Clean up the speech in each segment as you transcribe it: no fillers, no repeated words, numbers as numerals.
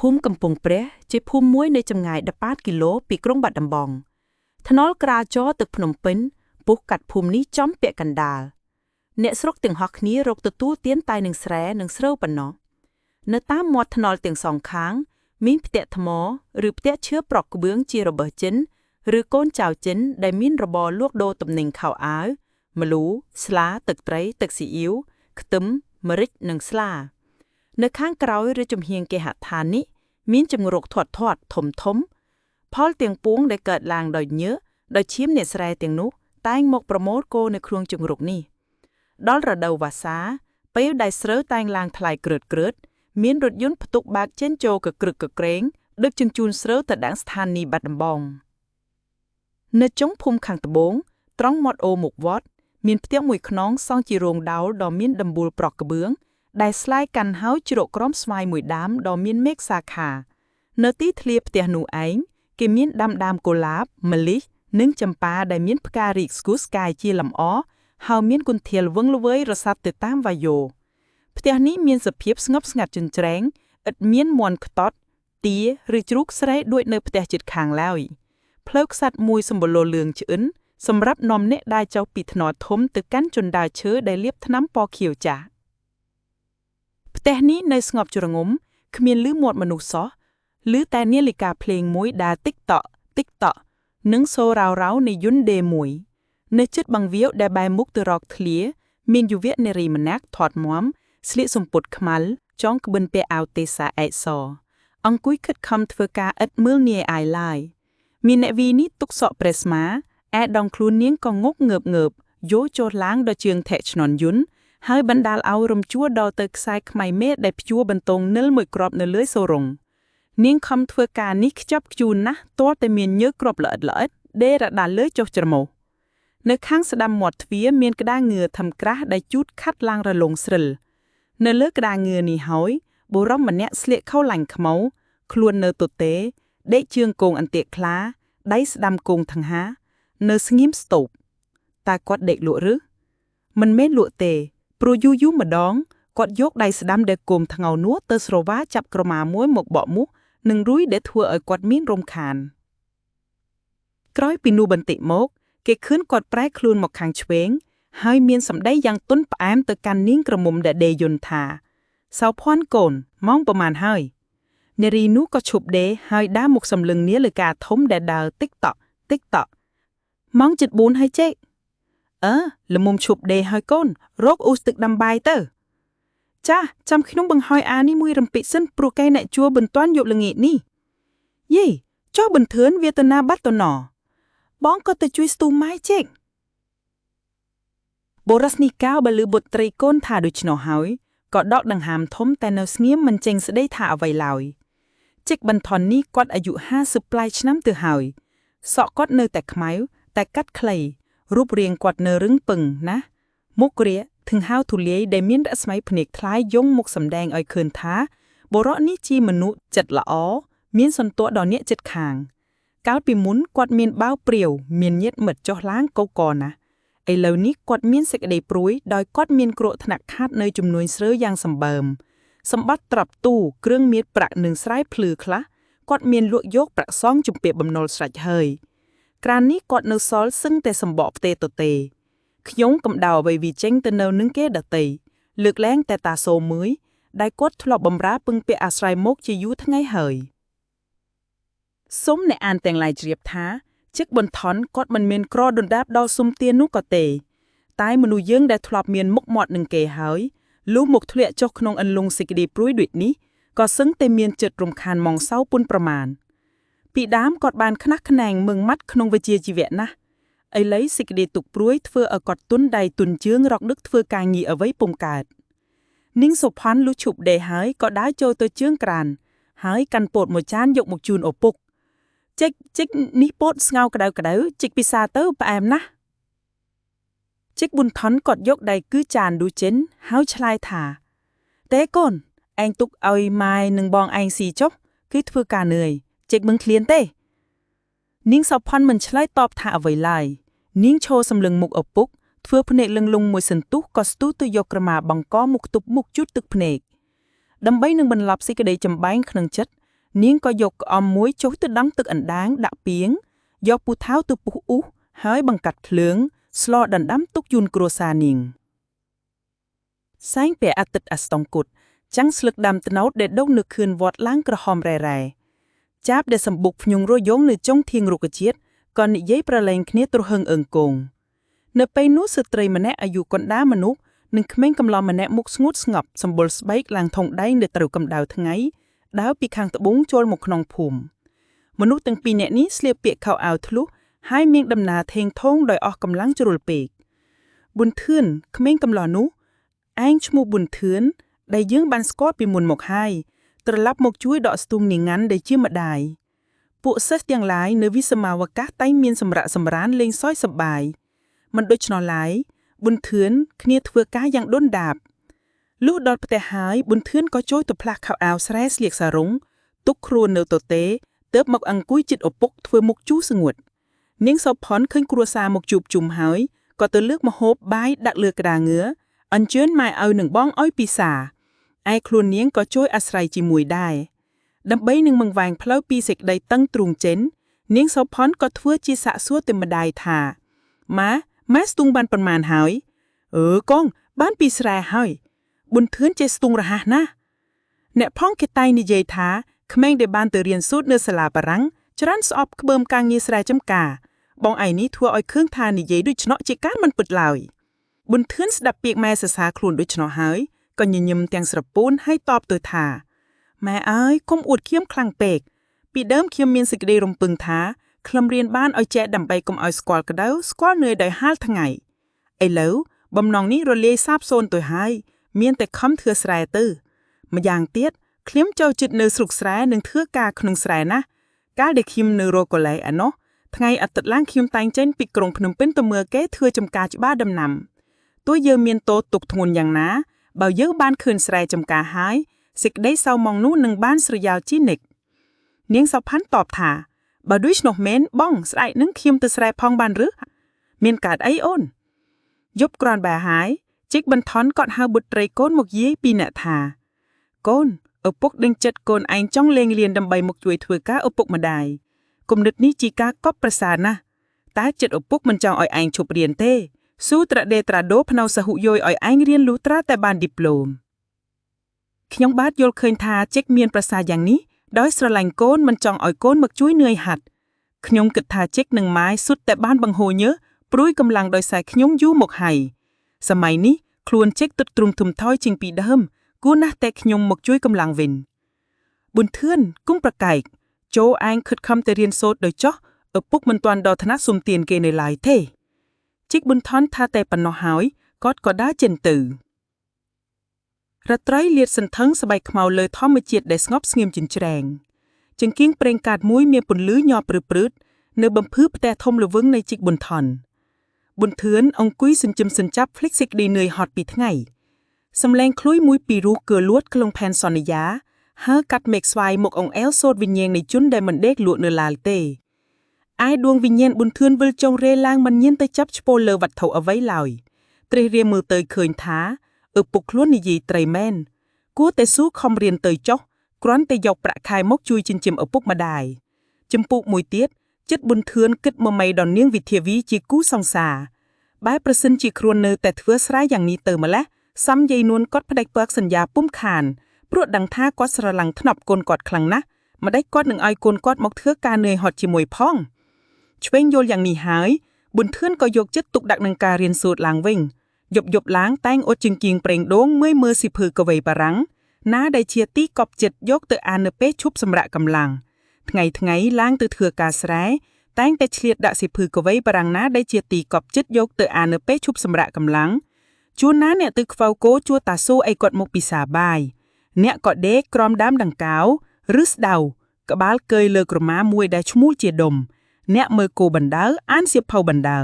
ភូមិកំពង់ព្រះជាភូមិមួយនៅចម្ងាយ18គីឡូពីក្រុងបាត់ដំបងថ្នល់ក្រាលចរទឹកភ្នំពេញពុះកាត់ភូមិនេះចំពាក់កណ្ដាលអ្នកស្រុកទាំងហោះគ្នារកទទួលទានតែនឹងស្រែនិងស្រូវប៉ុណ្ណោះនៅតាមមាត់ថ្នល់ទាំងសងខាងមានផ្ទះថ្មឬផ្ទះឈើប្រក់ក្បឿងជារបស់ចិនឬកូនចៅចិនដែលមានរបរលក់ដូរទំនិញខោអាវម្លូស្លាទឹកត្រីទឹកស៊ីអ៊ីវខ្ទឹមម្រេចនិងស្លានៅខាងក្រោយឬចំហៀងគេហដ្ឋាននេះមានជំរកធាត់ធំផលទាំងពួងដែលកើតឡើងដោយញើសដោយឈាមអ្នកស្រែទាំងនោះតែងមកប្រមូលគោនៅក្នុងជំរកនេះដល់រដូវវស្សាពេលដែលស្រូវតែងឡើងថ្លៃក្រើតមានរថយន្តផ្ទុកបើកចេញចូលកក្រឹកកក្រែងដឹកជញ្ជូនស្រូវទៅដល់ស្ថានីយ៍បាត់ដំបងនៅចុងភូមិខាងត្បូងត្រង់មាត់អូរមុខវត្តមានផ្ទះមួយខ្នងសង់ជារោងដោលដ៏មានដំបូលប្រក់ក្បឿងដែលស្លាយកាន់ហើយជ្រកក្រំស្វាយមួយដើមដ៏មានមេឃសាខានៅទីធ្លាផ្ទះនោះឯងគេមានដាំដើមកុលាបម្លិះនិងចម្ប៉ាដែលមានផ្ការីកស្គូស្កាយជាលម្អហើយមានគុនធាលវឹងល្វើយរសាត់ទៅតាមវាយោផ្ទះនេះមានសភាពស្ងប់ស្ងាត់ជញ្ជ្រែងឥតមានមាន់ខ្ទាត់ទាឬជ្រូកស្រែដូចនៅផ្ទះជិតខាងឡើយផ្លូវខ្សាត់មួយសម្បូរលឿងឆ្អិនសម្រាប់នាំអ្នកដើរចុះពីថ្នល់ធំទៅកាន់ជណ្ដើរឈើដែលលាបថ្នាំពណ៌ខៀវចាស់ផ្ទះនេះនៅស្ងប់ជ្រងំគ្មានឮមាត់មនុស្សសោះឮតែនាឡិកាភ្លេងមួយដើរតិកតក់និងសូររ៉ៅនៃយន្តដេមួយនៅជិតបង្វៀវដែលបែរមុខទៅរកធ្លាមានយុវនារីម្នាក់ធាត់មាំស្លៀកសំពត់ខ្មៅចងក្បិនពាក់អាវទេសាឯកសអង្គុយខិតខំធ្វើការឥតមើលនាយអាយឡើយមានអ្នកវីនេះទុកសក់ប្រេស្មាឯដងខ្លួននាងក៏ងប់ងើបយោចូលឡើងដល់ជើងថែឈ្នន់យន្តហើយបណ្ដាលឲ្យរំជួលដល់ទៅខ្សែខ្មៃមេដែលព្យួរបន្ទងនិលមួយគ្រាប់នៅលើសូរងនាងខំធ្វើការនេះខ្ជាប់ខ្ជួនណាស់ទាល់តែមានញើសគ្រាប់ល្អិតដេរដាល់លើចុះច្រមុះនៅខាងស្ដាំមាត់ទ្វារមានក្តារងឿធំក្រាស់ដែលជូតខាត់ឡើងរលុងស្រិលនៅលើក្តារងឿនេះហើយបុរសម្នាក់ស្លៀកខោឡាញ់ខ្មៅខ្លួននៅទទេដេកជើងគងអន្ទាក់ខ្លាដៃស្ដាំគងថង្ហានៅស្ងៀមស្ទប់តើគាត់ដេកលក់ឬមិនមែនលក់ទេព្រោះយូរម្ដងគាត់យកដៃស្ដាំដែលគុំថ្ងោនោះទៅស្រវាចាប់ក្រមាមួយមកបក់មុខនិងរួយដែលធ្វើឲ្យគាត់មានរំខានក្រោយពីនោះបន្តិចមកគេឃើញគាត់ប្រែខ្លួនមកខាងឆ្វេងហើយមានសម្ដីយ៉ាងទន់ផ្អែមទៅកាន់នាងក្រមុំដែលដេយន្តថាសៅភ័ណ្ឌកូនម៉ោងប្រមាណហើយនារីនោះក៏ឈប់ដេហើយដើរមកសម្លឹងនាឡិកាធំដែលដើរតិកតក់ម៉ោងជិត4ហើយចេកល្មមឈប់ដេហើយកូនរកអ៊ូសទឹកដាំបាយទៅចាចាំខ្ញុំបង្ហើយអានេះមួយរំពេចសិនព្រោះកែអ្នកជួបន្ទាន់យកល្ងាចនេះយេចុះបន្ទឿនវាទៅណាបាត់ទៅណបងក៏ទៅជួយស្ទូម៉ែចេកបូរ៉ាស្នីកៅបើលឺបុត្រីកូនថាដូច្នោះហើយក៏ដកដង្ហើមធំតែនៅស្ងៀមមិនចេញស្ដីថាអ្វីឡើយចេកបន្ថននេះគាត់អាយុ50ប្លាយឆ្នាំទៅហើយសក់គាត់នៅតែខ្មៅតែកាត់ខ្លីរូបរាងគាត់នៅរឹងពឹងណាមុខរាធឹងហៅទូលាយដែលមានរស្មីភ្នែកថ្លាយយងមុខសម្ដែងឲ្យឃើញថាបុរសនេះជាមនុស្សចិត្តល្អមានសន្តិដល់អ្នកចិត្តខាងកាលពីមុនគាត់មានបាវព្រាវមានញាតិមិត្តចុះឡើងកកណាឥឡូវនេះគាត់មានសេចក្តីព្រួយដោយគាត់មានគ្រោះថ្នាក់ខាតនៅចំនួនស្រើយ៉ាងសម្បើមសម្បត្តិត្រាប់ទូគ្រឿងមាសប្រាក់និងស្រែភ្លឺខ្លះគាត់មានលក់យកប្រាក់សងជំពាក់បំណុលស្រេចហើយក្រាននេះគាត់នៅសល់សឹងតែសម្បកផ្ទេទខ្ញុំកំដៅអ្វីវាចេញទៅនៅនឹងគេដតីលើកលែងតែតាសូមួយដែលគាត់ធ្លាប់បំរើពឹងពាក់អាស្រ័យមកជាយូរថ្ងៃហើយសុំអ្នកអានទាំងឡាយជ្រាបថាជិកបន្ថនគាត់មិនមានក្រដណ្ដាបដល់សុំទាននោះក៏ទេតែមនុស្សយើងដែលធ្លាប់មានមុខមាត់នឹងគេហើយលុះមកធ្លាក់ចុះក្នុងអន្លង់សេចក្តីព្រួយដូចនេះក៏សឹងតែមានចិត្តរំខានម៉ងសៅពុនប្រមាណពីដើមគាត់បានខ្នះខ្នែងមឹងម៉ាត់ក្នុងវិជ្ជាជីវៈណាស់ឥឡូវសេចក្តីទុកព្រួយធ្វើឲ្យគាត់ទុនដៃទុនជើងរកនឹកធ្វើការងារអ្វីពុំកើតនាងសុផាន់លុះឈប់ដេហើយក៏ដើរចូលទៅជើងក្រានហើយកាន់ពោតមួយចានយកមកជូនឪពុកចិកនេះពោតស្ងោក្តៅចិកពិសាទៅផ្អែមណាស់ចិកប៊ុនថនគាត់យកដៃគឺចានឌូចិនហើយឆ្លើយថាទេកូនឯងទុកឲ្យម៉ែនិងបងឯងស៊ីចុះគឺធ្វើការនឿយចិកមិនឃ្លានទេនាងសុផាន់មិនឆ្លើយតបថាអ្វីឡើយនាងឈរសម្លឹងមុខឪពុកធ្វើភ្នែកលឹងលង់មួយសន្ទុះក៏ស្ទុះទៅយកក្រមាបង្កមុខទប់មុខជូតទឹកភ្នែកដើម្បីនឹងបន្លប់សេចក្តីចម្បែងក្នុងចិត្ត នាងក៏យកក្អមមួយចុះទៅដាំទឹកអណ្ដាងដាក់ពាងយកពូថៅទៅពុះអ៊ូសហើយបង្កាត់ភ្លើងស្លដណ្ដាំទុកយូនគ្រួសារនាងសែងពេលអាទិត្យអាស្តង់គុតចាំងស្លឹកដាំត្នោតដែលដុះនៅខឿនវត្តឡើងក្រហមរ៉ែចាប់ដែលសម្បុកភ្ញងរយងនៅចុងធៀងរុក្ខជាតិក៏និយាយប្រឡែងគ្នាទ្រហឹងអឹងគងនៅពេលនោះស្ត្រីម្នាក់អាយុកណ្ដាលមនុស្សនិងក្មេងកំឡោះម្នាក់មុខស្ងួតស្ងប់សម្បុរស្បែកឡើងថងដែងនៅត្រូវកម្ដៅថ្ងៃដើរពីខាងត្បូងចូលមកក្នុងភូមិមនុស្សទាំងពីរនាក់នេះស្លៀកពាក់ខោអាវធ្លុះហើយមានដំណើរថេងថងដោយអស់កម្លាំងជ្រុលពេកប៊ុនធឿនក្មេងកំឡោះនោះឯងឈ្មោះប៊ុនធឿនដែលយើងបានស្គាល់ពីមុនមកហើយត្រឡប់មកជួយដកស្ទូងនាងងាន់ដែលជាម្ដាយពួកសិស្សទាំងឡាយនៅវិសមាវកាសតែងមានសម្រាកសម្រានលេងសើចសប្បាយមិនដូច្នោះឡើយប៊ុនធឿនគ្នាធ្វើការយ៉ាងដុនដាបលុះដល់ផ្ទះហើយប៊ុនធឿនក៏ចូលទៅផ្លាស់ខោអាវស្រែស្លៀកសារុងទុកគ្រួននៅទទេទើបមកអង្គុយជិតឪពុកធ្វើមុខជូរស្ងួតនាងសោផនឃើញគ្រួសារមកជួបជុំហើយក៏ទៅលើកម្ហូបបាយដាក់លើក្តារងឿអញ្ជើញម៉ែឪនឹងបងឲ្យពិសាឯខ្លួននាងក៏ជួយអាស្រ័យជាមួយដែរដើម្បីនឹងមង្វែងផ្លូវពីសេចក្តីតឹងទ្រូងចេញនាងសោផនក៏ធ្វើជាសាកសួរទៅម្ដាយថាម៉ែស្ទូងបានប៉ុន្មានហើយកងបានពីស្រែហើយប៊ុនធឿនចេះស្ទូងរហ័សណាស់អ្នកផងគេតែងនិយាយថាក្មេងដែលបានទៅរៀនសូត្រនៅសាលាបារាំងច្រើនស្អប់ក្បឺមការងារស្រែចម្ការបងឯនេះធ្វើឲ្យឃើញថានិយាយដូច្នោះជាការមិនពិតឡើយប៊ុនធឿនស្ដាប់ពាក្យម៉ែសរសើរខ្លួនដូច្នោះហើយក៏ញញឹមទាំងស្រពូនហើយតបទៅថាម៉ែអើយកុំអួតឃាមខ្លាំងពេកពីដើមខ្ញុំមានសេចក្តីរំពឹងថាខ្ញុំរៀនបានឲ្យចេះដើម្បីកុំឲ្យស្គាល់ក្តៅស្គាល់នឿយដោយហាលថ្ងៃឥឡូវបំណងនេះរលាយសាបសូន្យទៅហើយមានតែខំធ្វើស្រែទៅម្យ៉ាងទៀតខ្ញុំចូលចិត្តនៅស្រុកស្រែនិងធ្វើការក្នុងស្រែណាស់កាលដែលខ្ញុំនៅរកកន្លែងឯណោះថ្ងៃអាទិត្យឡើងខ្ញុំតែងចេញពីក្រុងភ្នំពេញទៅមើលគេធ្វើចំការច្បារដំណាំទោះយើងមានតូចទុកធ្ងន់យ៉ាងណាបើយើងបានឃើញស្រែចំការហើយសេចក្តីសៅម៉ងនោះនឹងបានស្រយាលជានិច្ចនាងសោផាន់តបថាបើដូច្នោះមែនបងស្អែកនឹងខ្ញុំទៅស្រែផងបានឬមានកើតអីអូនយប់ក្រាន់បែរហើយជីកបន្ថនគាត់ហៅបុត្រីកូនមកយាយពីអ្នកថាកូនឪពុកដេញចិត្តកូនឯងចង់លេងលៀនដើម្បីមកជួយធ្វើការឪពុកម្ដាយគំនិតនេះជាការកប់ប្រសើរណាស់តែចិត្តឪពុកមិនចង់ឲ្យឯងឈប់រៀនទេស៊ូត្រាដេត្រាដូផ្នៅសហុយោយឲ្យឯងរៀនលុះត្រាតែបានឌីប្លូមខ្ញុំបាទយល់ឃើញថាជីកមានប្រសាយ៉ាងនេះដោយស្រឡាញ់កូនមិនចង់ឲ្យកូនមកជួយនឿយហាត់ខ្ញុំគិតថាជីកនឹងម៉ាយសុទ្ធតែបានបង្ហូរញើសព្រួយកម្លាំងដោយសារខ្ញុំយូរមកហើយសម័យនេះខ្លួនជីកទិតទ្រុំធំថយជាងពីដើមគួរណាស់តែខ្ញុំមកជួយកម្លាំងវិញប៊ុនធឿនគុំប្រកែកចូលឯងខិតខំទៅរៀនសូត្រដោយចោះឪពុកមិនទាន់ដល់ឋានៈសុំទានគេនៅឡើយទេជីកប៊ុនថនថាតែប៉ុណ្ណោះហើយគាត់ក៏ដើរចេញទៅរាត្រីលាតសន្ធឹងស្បែកខ្មៅលើធម្មជាតិដែលស្ងប់ស្ងៀមជាច្រែងចង្គៀងប្រេងកាតមួយមានពន្លឺញ័រព្រឺតនៅបំភឺផ្ទះធំល្វឹងនៃជីកប៊ុនថនប៊ុនធឿនអង្គុយសញ្ជឹមសញ្ចាប់ភ្លេចសេចក្តីនឿយហត់ពីថ្ងៃសំឡេងឃ្លួយមួយពីរោះកើលួតក្នុងផែនសន្យាហើកាត់មេឃស្វាយមកអង្អែលសូត្រវិញ្ញាណនៃជនដែលមិនដេកលក់នៅឡាលទេឯដួងវិញ្ញាណប៊ុនធឿនវិលចុងរេឡើងមិនញៀនទៅចាប់ឈ្មោះលើវត្ថុអ្វីឡើយត្រេះរៀមមើលទៅឃើញថាឪពុកខ្លួននិយាយត្រីមែនគួរតែស៊ូខំរៀនទៅចុះគ្រាន់តែយកប្រាក់ខែមកជួយចិញ្ចឹមឪពុកម្ដាយចម្ពោះមួយទៀតចិត្តប៊ុនធឿនគិតមកមីដល់នាងវិធាវីជាគូសង្សារបែរប្រសិនជាខ្លួននៅតែធ្វើស្រែយ៉ាងនេះទៅម្ល៉េះសំយាយនួនគាត់ផ្ដេចពើកសន្យាពុំខានព្រោះដឹងថាគាត់ស្រឡាញ់ថ្នប់កូនគាត់ខ្លាំងណាស់ម្ដេចគាត់នឹងឲ្យកូនគាត់មកធ្វើការនឿយហត់ជាមួយផងឆ្វេងយល់យ៉ាងនេះហើយប៊ុនធឿនក៏យកចិត្តទុកដាក់នឹងការរៀនសូត្រឡើងវិញយប់ឡើងតែងអ៊ុតជង្គៀងប្រេងដូងមើលសិភើកវីបារាំងណាដែលជាទីកប់ចិត្តយកទៅអាននៅពេលឈប់សម្រាកកម្លាំងថ្ងៃឡើងទៅធ្វើការស្រែតែងតែឆ្លៀតដាក់សិភើកវីបារាំងណាដែលជាទីកប់ចិត្តយកទៅអាននៅពេលឈប់សម្រាកកម្លាំងជួនណាអ្នកទៅខ្វៅគោជួតាស៊ូអីគាត់មកពិសាបាយអ្នកក៏ដេកក្រោមដើមដង្កោឬស្ដៅក្បាលកើយលើក្រមាមួយដែលឈ្មោះជាដុំអ្នកមើលគោបណ្ដើអានសៀវភៅបណ្ដើ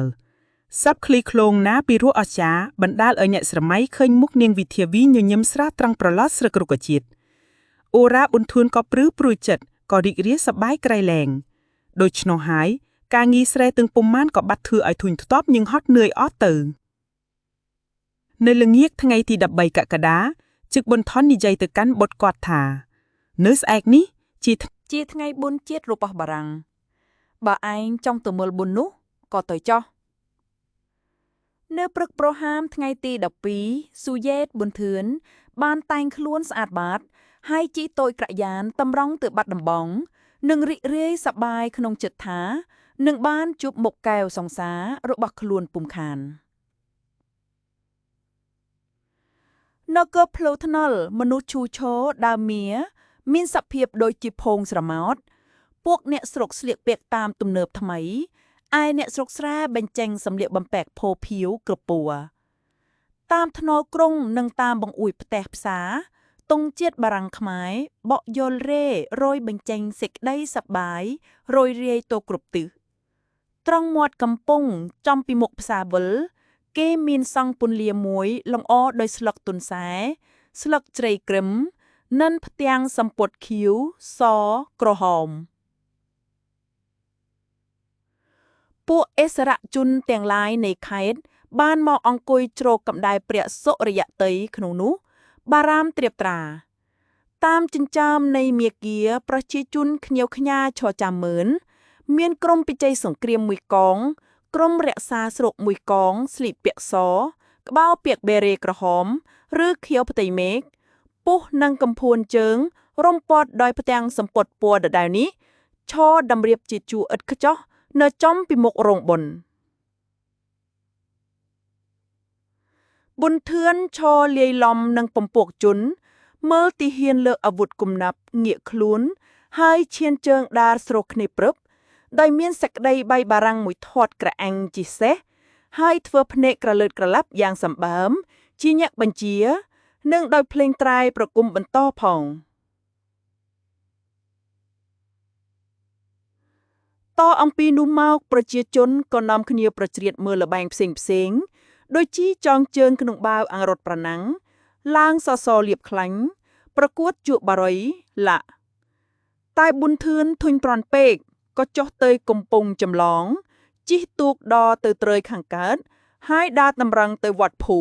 សັບឃ្លីឃ្លោងណាពីរោះអស្ចារ្យបណ្ដាលឲ្យអ្នកស្រមៃឃើញមុខនាងវិធាវីញញឹមស្រស់ត្រង់ប្រឡោះស្រឹករុក្ខជាតិអូរ៉ាប៊ុនធឿនក៏ព្រឺព្រួយចិត្តក៏រីករាយសប្បាយក្រៃលែងដូច្នោះហើយការងារស្រែទាំងពុំម៉ានក៏បាត់ធ្វើឲ្យធុញធ្ទាប់nhưngហត់នឿយអស់ទៅនៅល្ងាចថ្ងៃទី13កក្កដាជឹកប៊ុនថននិយាយទៅកាន់បុត្រគាត់ថានៅស្អែកនេះជា ជាថ្ងៃបុណ្យជាតិរបស់បារាំងបើឯងចង់ទៅមើលបុណ្យនោះក៏ទៅចុះនៅព្រឹកប្រហាមថ្ងៃទី12ស៊ូយ៉េតប៊ុនធឿនបានតែងខ្លួនស្អាតបាតហើយជិះតូចក្រយ៉ានតម្រង់ទៅបាត់ដំបងនិងរីករាយសប្បាយក្នុងចិត្តថានឹងបានជួបមុខកែវសង្សាររបស់ខ្លួនពុំខាននគរផ្លូវថ្នល់មនុស្សឈូឈរដើមមៀមានសភាពដូចជាភងស្រមោតពួកអ្នកស្រុកស្លៀកពាក់តាមទំនើបថ្មីឯអ្នកស្រុកស្រែបញ្ចេញសម្លៀកបំពាក់ផូភៀវក្រពួរតាមថ្នល់ក្រុងនិងតាមបង្អួចផ្ទះផ្សារទង់ជាតិបារាំងខ្មែរបក់យល់រេរយបញ្ចេញសេចក្តីសប្បាយរយរាយទៅគ្រប់ទិសត្រង់មាត់កំពង់ចំពីមុខផ្សារវិលគេមានសង់ពន្លាមួយលម្អដោយស្លឹកទុនសែស្លឹកជ្រៃក្រឹមនិនផ្ទាំងសំពត់ខៀវសក្រហមពួកអិសរជនទាំងឡាយនៃខេត្តបានមកអង្គុយជ្រកកម្ដៅព្រះសុរិយតីក្នុងនោះបារាមត្រៀបត្រាតាមចិញ្ចើមនៃមាគាប្រជាជនខ្ញៀវខ្ញាឈរចាំមើលមានក្រុមពិជ័យសង្គ្រាមមួយកងក្រុមរក្សាស្រុកមួយកងស្លៀកពាក់សក្បោពាក់បេរ៉េក្រហមឬខៀវផ្ទៃមេឃពុះនិងកំភួនជើងរំពាត់ដោយផ្ទាំងសំពត់ពណ៌ដដែលនេះឈរតម្រៀបជាជួរឥតខ្ចោះនៅចំពីមុខរោងបុណ្យប៊ុនធឿនឈរលាយឡំនឹងពំពួកជនមើលទីហ៊ានលើកអាវុធគំនាប់ងាកខ្លួនហើយឈានជើងដើរស្រុះគ្នាព្រឹបដោយមានសក្តីបៃបារាំងមួយធាត់ក្រអាំងជីសេះហើយធ្វើភ្នែកក្រលើតក្រឡាប់យ៉ាងសម្បើមជាញាក់បញ្ជានិងដោយភ្លេងត្រែប្រគំបន្តផងតអំពីនោះមកប្រជាជនក៏នាំគ្នាប្រជ្រៀតមើលល្បែងផ្សេងដូចជាចងជើងក្នុងបាវអង្រុតប្រណាំងឡើងសសរលៀបខ្លាញ់ប្រកួតជក់បារុយឡាតែប៊ុនធឿនធុញប្រន់ពេកក៏ចុះទៅកំពង់ចម្លងជិះទូកដទៅត្រើយខាងកើតហើយដើរតម្រឹងទៅវត្តភូ